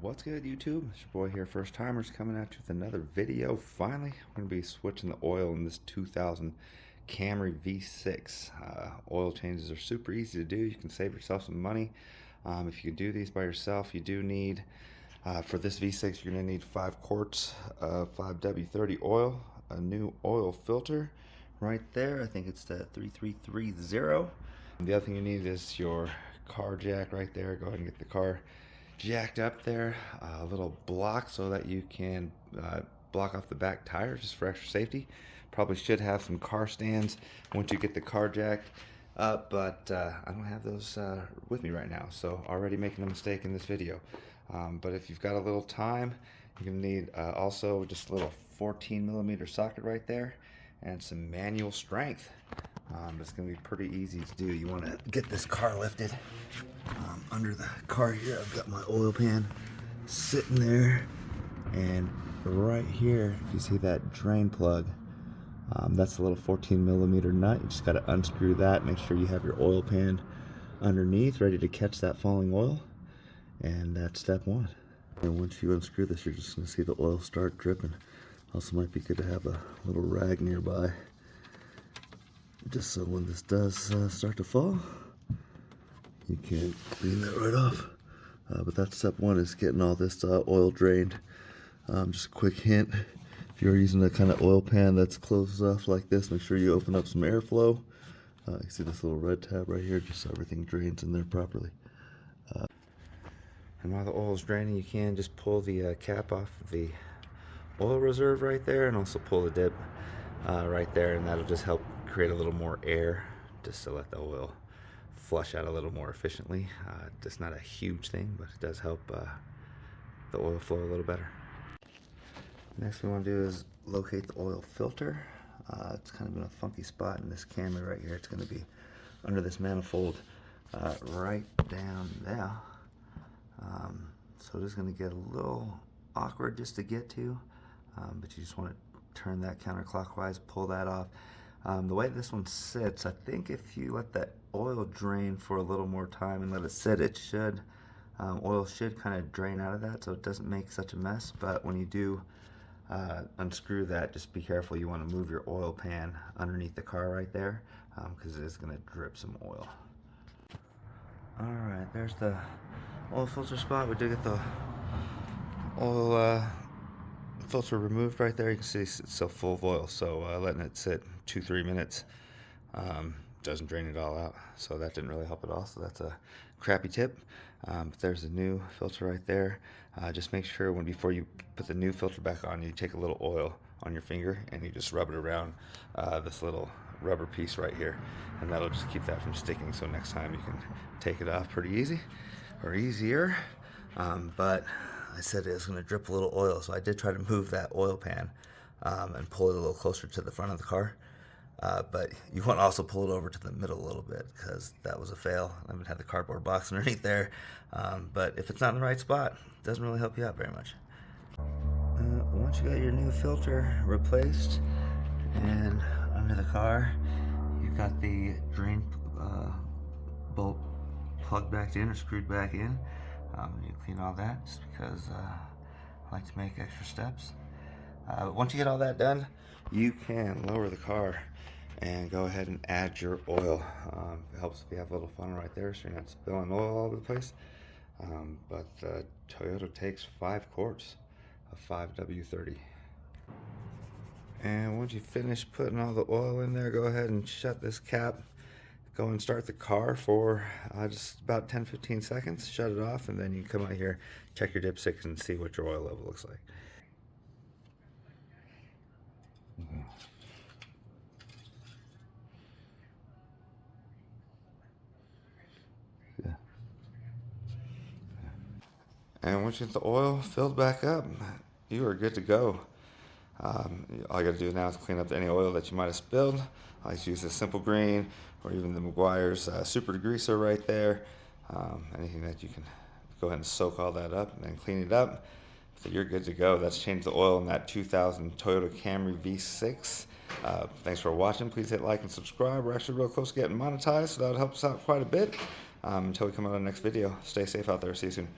What's good, YouTube? It's your boy here, First Timers, coming at you with another video. Finally, I'm going to be switching the oil in this 2000 Camry V6. Oil changes are super easy to do. You can save yourself some money. If you can do these by yourself, you do need, for this V6, you're going to need 5 quarts of 5W30 oil, a new oil filter right there. I think it's the 3330. The other thing you need is your car jack right there. Go ahead and get the car jacked up there, a little block so that you can block off the back tire just for extra safety. Probably should have some car stands once you get the car jacked up, but I don't have those with me right now, so already making a mistake in this video. But if you've got a little time, you're gonna need also just a little 14mm socket right there and some manual strength. It's going to be pretty easy to do. You want to get this car lifted under the car here. I've got my oil pan sitting there, and right here, if you see that drain plug, that's a little 14mm nut. You just got to unscrew that. Make sure you have your oil pan underneath, ready to catch that falling oil, and that's step one. And once you unscrew this, you're just going to see the oil start dripping. Also, might be good to have a little rag nearby, just so when this does start to fall, you can clean that right off. But that's step one, is getting all this oil drained. Just a quick hint, if you're using a kind of oil pan that's closed off like this, make sure you open up some airflow. You see this little red tab right here, just so everything drains in there properly. And while the oil is draining, you can just pull the cap off of the oil reserve right there, and also pull the dip right there, and that'll just help create a little more air, just to let the oil flush out a little more efficiently. Just not a huge thing, but it does help the oil flow a little better. Next we want to do is locate the oil filter. It's kind of in a funky spot in this Camry right here. It's going to be under this manifold right down there. So it is going to get a little awkward just to get to, but you just want to turn that counterclockwise, pull that off. The way this one sits, I think if you let that oil drain for a little more time and let it sit, it should, oil should kind of drain out of that, so it doesn't make such a mess. But when you do unscrew that, just be careful. You want to move your oil pan underneath the car right there, because it is going to drip some oil. Alright, there's the oil filter spot. We did get the oil filter removed right there. You can see it's still full of oil, so letting it sit 2-3 minutes doesn't drain it all out, so that didn't really help at all. So that's a crappy tip. But there's a new filter right there. Just make sure before you put the new filter back on, you take a little oil on your finger and you just rub it around this little rubber piece right here, and that'll just keep that from sticking. So next time you can take it off pretty easy, or easier. But I said it was going to drip a little oil, so I did try to move that oil pan and pull it a little closer to the front of the car. But you want to also pull it over to the middle a little bit, because that was a fail. I haven't had the cardboard box underneath there. But if it's not in the right spot, it doesn't really help you out very much. Once you got your new filter replaced and under the car, you've got the drain bolt plugged back in or screwed back in. You clean all that, just because I like to make extra steps. But once you get all that done, you can lower the car and go ahead and add your oil. It helps if you have a little funnel right there, so you're not spilling oil all over the place. But Toyota takes 5 quarts of 5W30. And once you finish putting all the oil in there, go ahead and shut this cap. Go and start the car for just about 10-15 seconds. Shut it off, and then you can come out here, check your dipsticks, and see what your oil level looks like. Yeah. And once you get the oil filled back up, you are good to go. All you got to do now is clean up any oil that you might have spilled. I like to use the Simple Green, or even the Meguiar's super degreaser right there. Anything that you can go ahead and soak all that up and then clean it up. So you're good to go. That's changed the oil in that 2000 Toyota Camry V6. Thanks for watching. Please hit like and subscribe. We're actually real close to getting monetized, so that would help us out quite a bit. Until we come out on the next video, stay safe out there. See you soon.